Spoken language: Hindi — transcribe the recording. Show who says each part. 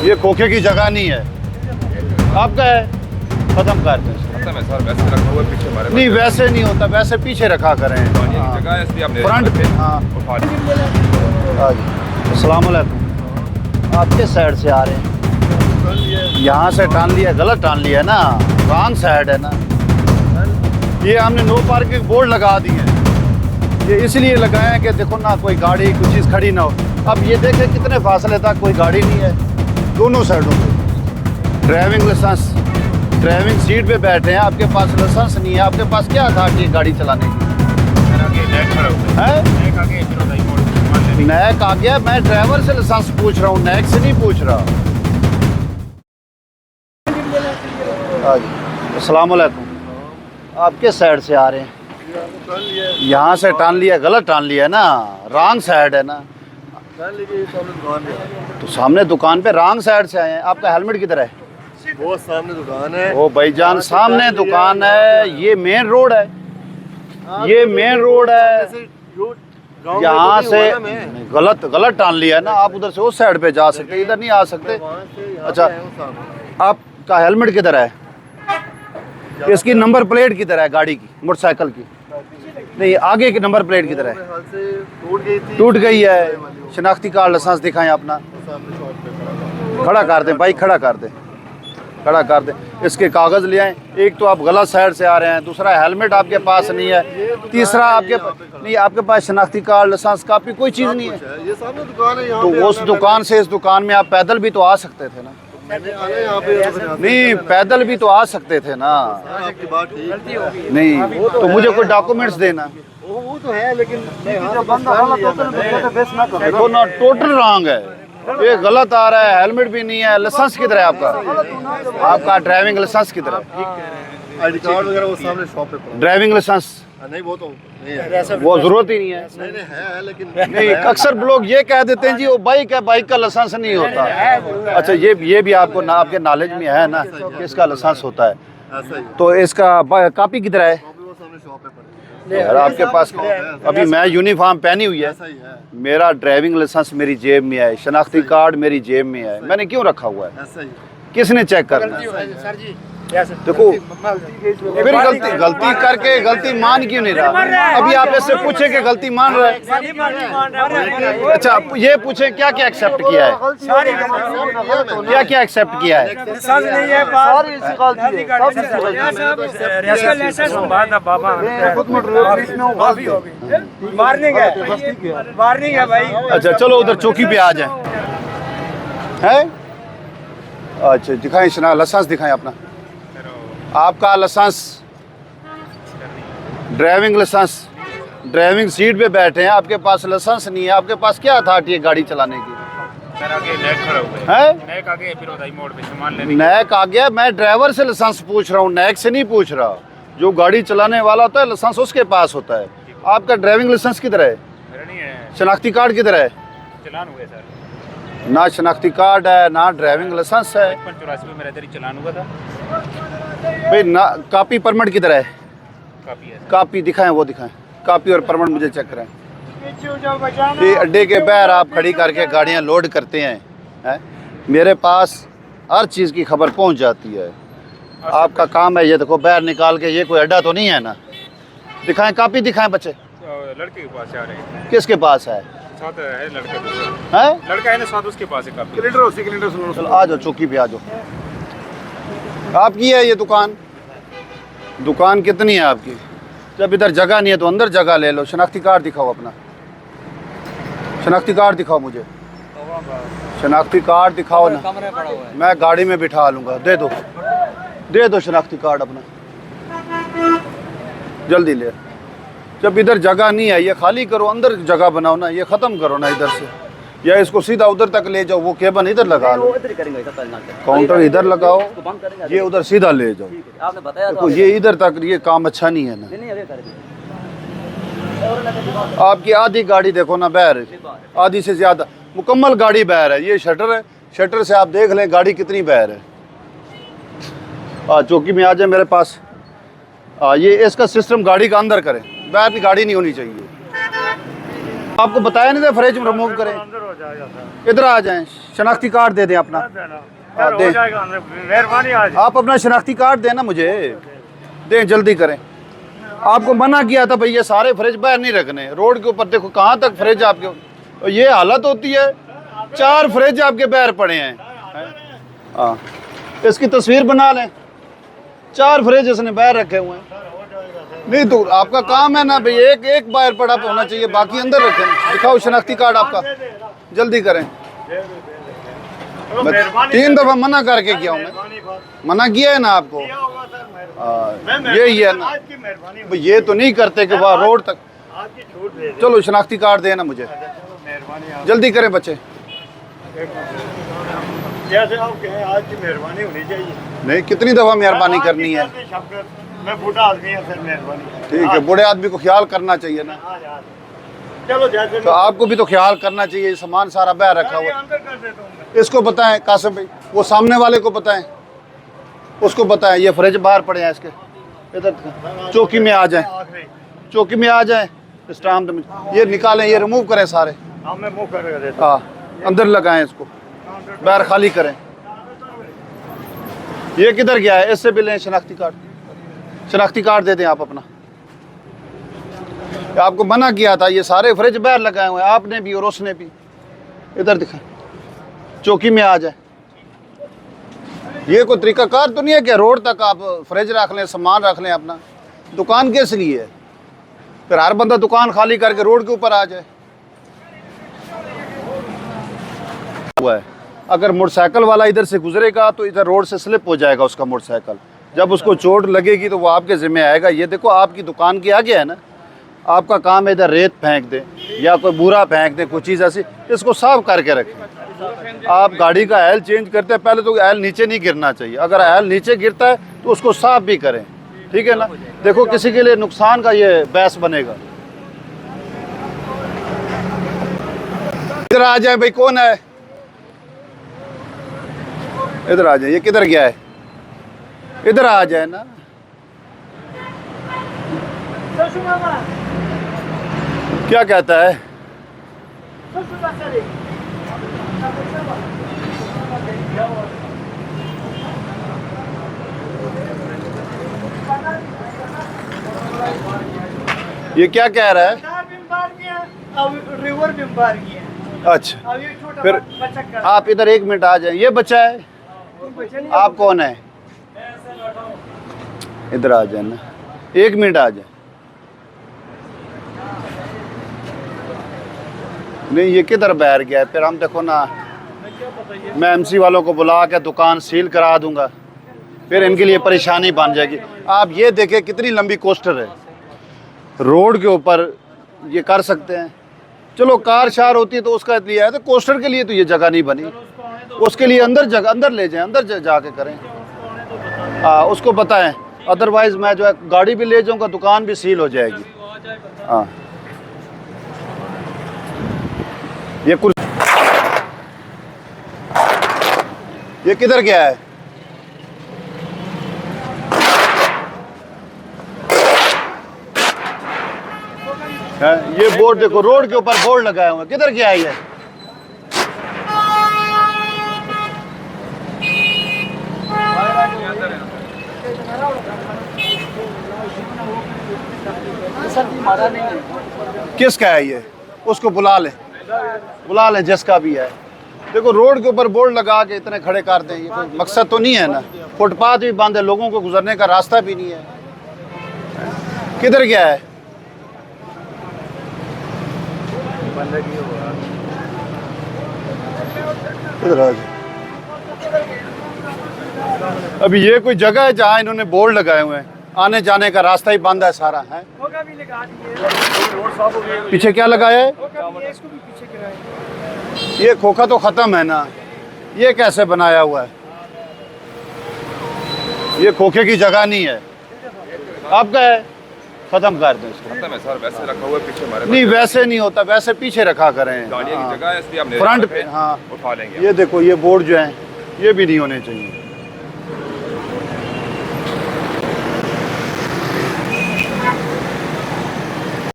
Speaker 1: ये खोखे की जगह नहीं है, आपका है, खत्म कर दें।
Speaker 2: खत्म है सर, वैसे रखा हुआ है पीछे हमारे।
Speaker 1: नहीं वैसे नहीं होता, वैसे पीछे रखा करें।
Speaker 2: जगह है इसलिए हमने
Speaker 1: फ्रंट पे। हाँ
Speaker 2: उठा लिया।
Speaker 1: अस्सलाम वालेकुम। आप किस साइड से आ रहे हैं? यहाँ से टान लिया, गलत टान लिया है ना, रॉन्ग साइड है ना। ये हमने नो पार्किंग बोर्ड लगा दिए हैं, ये इसलिए लगाए हैं कि देखो ना कोई गाड़ी कोई चीज़ खड़ी ना हो। अब ये देखें कितने फासले तक कोई गाड़ी नहीं है दोनों साइडों पे। ड्राइविंग लाइसेंस, ड्राइविंग सीट पे बैठे हैं, आपके पास लाइसेंस नहीं है, आपके पास क्या था कि गाड़ी चलाने की? नैक आ गया, मैं ड्राइवर से लाइसेंस पूछ रहा हूँ, नैक से नहीं पूछ रहा। अस्सलाम वालेकुम। आप किस साइड से आ रहे हैं? यहाँ से टान लिया, गलत टान लिया है ना, रॉन्ग साइड है ना। तो सामने दुकान पे रॉन्ग साइड से आए हैं। आपका हेलमेट किधर है?
Speaker 3: वो सामने दुकान है।
Speaker 1: ओ भाईजान सामने दुकान है, ये मेन रोड है, ये मेन रोड है। यहाँ से गलत गलत टान लिया है ना, आप उधर से उस साइड पे जा सकते, इधर नहीं आ सकते। अच्छा आपका हेलमेट किधर है? इसकी नंबर प्लेट किधर है गाड़ी की, मोटरसाइकिल की? नहीं आगे की नंबर प्लेट किधर है? टूट गई है। शनाख्ती कार्ड लाइसेंस दिखाएं अपना। खड़ा कर दें भाई, खड़ा कर दें, खड़ा कर दें। इसके कागज़ ले आएँ। एक तो आप गलत साइड से आ रहे हैं, दूसरा हेलमेट आपके पास नहीं है, तीसरा आपके पास शनाख्ती कार्ड लाइसेंस कापी कोई चीज़ नहीं है।
Speaker 3: ये सामने दुकान है।
Speaker 1: तो उस दुकान से इस दुकान में आप पैदल भी तो आ सकते थे ना। नहीं पैदल भी तो आ सकते थे ना।
Speaker 3: आपकी बात ठीक
Speaker 1: नहीं तो मुझे कोई डॉक्यूमेंट्स देना।
Speaker 3: वो तो है लेकिन
Speaker 1: देखो ना टोटल रॉन्ग है, ये गलत आ रहा है। हेलमेट भी नहीं है, लाइसेंस किधर है आपका? आपका ड्राइविंग लाइसेंस किधर है?
Speaker 3: आईडी कार्ड वगैरह वो सामने शॉप पे पड़ा।
Speaker 1: ड्राइविंग लाइसेंस
Speaker 3: नहीं वो तो नहीं है,
Speaker 1: वो जरूरत ही नहीं है।
Speaker 3: नहीं है लेकिन
Speaker 1: नहीं अक्सर लोग ये कह देते हैं जी वो बाइक है, बाइक का लाइसेंस नहीं होता। अच्छा ये भी आपको ना आपके नॉलेज में है ना कि इसका लाइसेंस होता है।
Speaker 3: ऐसा ही
Speaker 1: तो इसका कापी किधर है?
Speaker 3: वो सामने शॉप पे पड़ा।
Speaker 1: यार आपके पास अभी मैं यूनिफॉर्म पहनी हुई है,
Speaker 3: ऐसा ही है,
Speaker 1: मेरा ड्राइविंग लाइसेंस मेरी जेब में है, शनाख्ती कार्ड मेरी जेब में है, मैंने क्यों रखा हुआ है?
Speaker 3: ऐसा ही
Speaker 1: किसने चेक करना है? देखो फिर गलती करके गलती मान क्यों नहीं रहा? अभी आप इससे पूछे कि गलती मान रहा है। अच्छा ये पूछे क्या क्या एक्सेप्ट किया है, क्या क्या एक्सेप्ट किया है?
Speaker 4: वार्निंग है भाई।
Speaker 1: अच्छा चलो उधर चौकी पे आ जाए। है अच्छा दिखाएं लाइसेंस दिखाएं अपना। आपका licence, driving licence, driving seat पे बैठे हैं, आपके पास लाइसेंस नहीं है, आपके पास क्या अथॉरिटी है गाड़ी चलाने की? नैक आ गया, मैं ड्राइवर से लाइसेंस पूछ रहा हूँ, नैक से नहीं पूछ रहा। जो गाड़ी चलाने वाला होता है लाइसेंस उसके पास होता है। आपका ड्राइविंग लाइसेंस किधर है? शनाख्ती कार्ड किधर है?
Speaker 4: चलान हुआ सर,
Speaker 1: ना शनाख्ती कार्ड है ना ड्राइविंग लाइसेंस है
Speaker 4: 84 में मेरा इधर ही चलान हुआ था।
Speaker 1: भाई। ना कापी परमिट किधर है?
Speaker 4: काफी है
Speaker 1: कापी दिखाएं, वो दिखाएं कापी और परमिट मुझे चेक कराएं। ये अड्डे के बाहर आप खड़ी करके गाड़ियां लोड करते हैं, मेरे पास हर चीज़ की खबर पहुंच जाती है। आपका काम है ये देखो बाहर निकाल के, ये कोई अड्डा तो नहीं है ना? दिखाएं कापी दिखाएं बच्चे।
Speaker 4: लड़के के पास आ रहे हैं,
Speaker 1: किसके पास है?
Speaker 4: साथ है लड़का,
Speaker 1: है
Speaker 4: लड़का है ना साथ, उसके पास है काफी।
Speaker 1: चलो आ जाओ चौकी पे आ जाओ। आपकी है ये दुकान? दुकान कितनी है आपकी? जब इधर जगह नहीं है तो अंदर जगह ले लो। शनाख्ती कार्ड दिखाओ अपना, शनाख्ती कार्ड दिखाओ मुझे, शनाख्ती कार्ड दिखाओ ना, मैं गाड़ी में बिठा लूँगा। दे दो शनाख्ती कार्ड अपना, जल्दी ले। जब इधर जगह नहीं है ये खाली करो, अंदर जगह बनाओ ना, ये ख़त्म करो ना इधर से, या इसको सीधा उधर तक ले जाओ, वो केबल इधर लगा लो, काउंटर इधर लगाओ, ये उधर सीधा ले जाओ। देखो ये इधर तक ये काम अच्छा नहीं है ना। आपकी आधी गाड़ी देखो ना बाहर, आधी से ज़्यादा मुकम्मल गाड़ी बाहर है। ये शटर है, शटर से आप देख लें गाड़ी कितनी बाहर है। चौकी में आ जाए मेरे पास। ये इसका सिस्टम गाड़ी का अंदर करें, बाहर की गाड़ी नहीं होनी चाहिए। आपको बताया नहीं था फ्रिज रिमूव करें। इधर आ जाएं, शनाख्ती कार्ड दे दें अपना। दें।
Speaker 4: मेहरबानी आज
Speaker 1: आप अपना शनाख्ती कार्ड देना मुझे, दें जल्दी करें। आपको मना किया था भाई ये सारे फ्रिज बाहर नहीं रखने, रोड के ऊपर देखो कहाँ तक फ्रिज आपके, और ये हालत होती है। 4 फ्रिज आपके बाहर पड़े हैं। हाँ, इसकी तस्वीर बना लें। 4 फ्रिज इसने बाहर रखे हुए हैं। नहीं तो आपका काम है ना भाई, एक बाहर पड़ा होना चाहिए, बाकी अंदर रखें। दिखाओ शनाख्ती कार्ड आपका, जल्दी करें। मैं 3 दफा मना करके किया हूँ, मैं मना किया है ना आपको। यही है ना, भाई ये तो नहीं करते कि वह रोड तक। चलो शनाख्ती कार्ड देना मुझे, जल्दी करें बच्चे।
Speaker 5: जैसे आप कहें आज की मेहरबानी होनी चाहिए।
Speaker 1: नहीं, कितनी दफा मेहरबानी करनी है।
Speaker 5: मैं बूढ़ा आदमी है, फिर मेहरबानी।
Speaker 1: ठीक है, बूढ़े आदमी को ख्याल करना चाहिए ना।
Speaker 5: चलो जैसे
Speaker 1: तो आपको भी तो ख्याल करना चाहिए। सामान सारा बाहर रखा हुआ
Speaker 5: अंदर कर देता हूँ मैं।
Speaker 1: है। इसको बताएं कासिम भाई, वो सामने वाले को बताएं, उसको बताएं ये फ्रिज बाहर पड़े हैं इसके। इधर चौकी में आ जाएं,
Speaker 5: आखिरी
Speaker 1: चौकी में आ जाएं। इस टाइम तो ये निकालें, ये रिमूव करें सारे।
Speaker 5: हाँ मैं मुँह कर देता
Speaker 1: हाँ, अंदर लगाएं इसको, बाहर खाली करें। ये किधर गया है? इससे भी लें शनाख्ती कार्ड, शनाख्ती कार्ड दे दें आप अपना। आपको मना किया था, ये सारे फ्रिज बाहर लगाए हुए हैं, आपने भी और उसने भी। इधर दिखा, चौकी में आ जाए। ये कोई तरीकाकार तो नहीं है कि रोड तक आप फ्रिज रख लें, सामान रख लें अपना। दुकान किस लिए है? फिर हर बंदा दुकान खाली करके रोड के ऊपर आ जाए। हुआ है, अगर मोटरसाइकिल वाला इधर से गुजरेगा तो इधर रोड से स्लिप हो जाएगा उसका मोटरसाइकिल। जब उसको चोट लगेगी तो वो आपके ज़िम्मे आएगा। ये देखो आपकी दुकान के आगे है ना, आपका काम है इधर रेत फेंक दें या कोई बूरा फेंक दें, कोई चीज़ ऐसी, इसको साफ करके रखें। आप गाड़ी का ऑयल चेंज करते हैं, पहले तो ऑयल नीचे नहीं गिरना चाहिए। अगर ऑयल नीचे गिरता है तो उसको साफ भी करें, ठीक है ना। देखो किसी के लिए नुकसान का ये बहस बनेगा। इधर आ जाए भाई, कौन है? इधर आ जाए। ये किधर गया है? इधर आ जाए ना। क्या कहता है? ये क्या कह रहा है?
Speaker 5: रिवर बीमार किया।
Speaker 1: अच्छा,
Speaker 5: अब ये छोटा
Speaker 1: फिर
Speaker 5: बच्चा कर
Speaker 1: आप इधर 1 मिनट आ जाए। ये बच्चा है, आप कौन है? इधर आ जाए ना, 1 मिनट आ जाए। नहीं, ये किधर बाहर गया है? फिर हम देखो ना, मैं एमसी वालों को बुला के दुकान सील करा दूंगा, फिर इनके लिए परेशानी बन जाएगी। आप ये देखें कितनी लंबी कोस्टर है, रोड के ऊपर ये कर सकते हैं। चलो कार शार होती है तो उसका लिया है, तो कोस्टर के लिए तो ये जगह नहीं बनी। उसके लिए अंदर जगह, अंदर ले जाएं, अंदर जाके करें। हाँ, उसको बताएं, अदरवाइज़ मैं जो है गाड़ी भी ले जाऊंगा, दुकान भी सील हो जाएगी। हाँ, ये कुछ, ये किधर गया है? ये बोर्ड देखो, रोड के ऊपर बोर्ड लगाए हुए, किधर गया है ये? किसका है ये? उसको बुला लें जिसका भी है। देखो रोड के ऊपर बोर्ड लगा के इतने खड़े कर दें, ये कोई मकसद तो नहीं है ना। फुटपाथ भी बंद है, लोगों को गुजरने का रास्ता भी नहीं है। किधर गया है? इधर आ जाओ। अभी ये कोई जगह है जहाँ इन्होंने बोर्ड लगाए हुए हैं, आने जाने का रास्ता ही बंद है सारा है। पीछे क्या लगाया है? ये खोखा तो खत्म है ना, ये कैसे बनाया हुआ है? ये खोखे की जगह नहीं है, आपका है, खत्म कर दें इसको।
Speaker 2: खत्म है सर, वैसे रखा हुआ है पीछे हमारे
Speaker 1: नहीं वैसे नहीं होता, वैसे पीछे रखा करें।
Speaker 2: गाड़ियों की जगह है, इसलिए हमने
Speaker 1: फ्रंट पे, हाँ
Speaker 2: उठा लेंगे।
Speaker 1: ये देखो ये बोर्ड जो है ये भी नहीं होने चाहिए।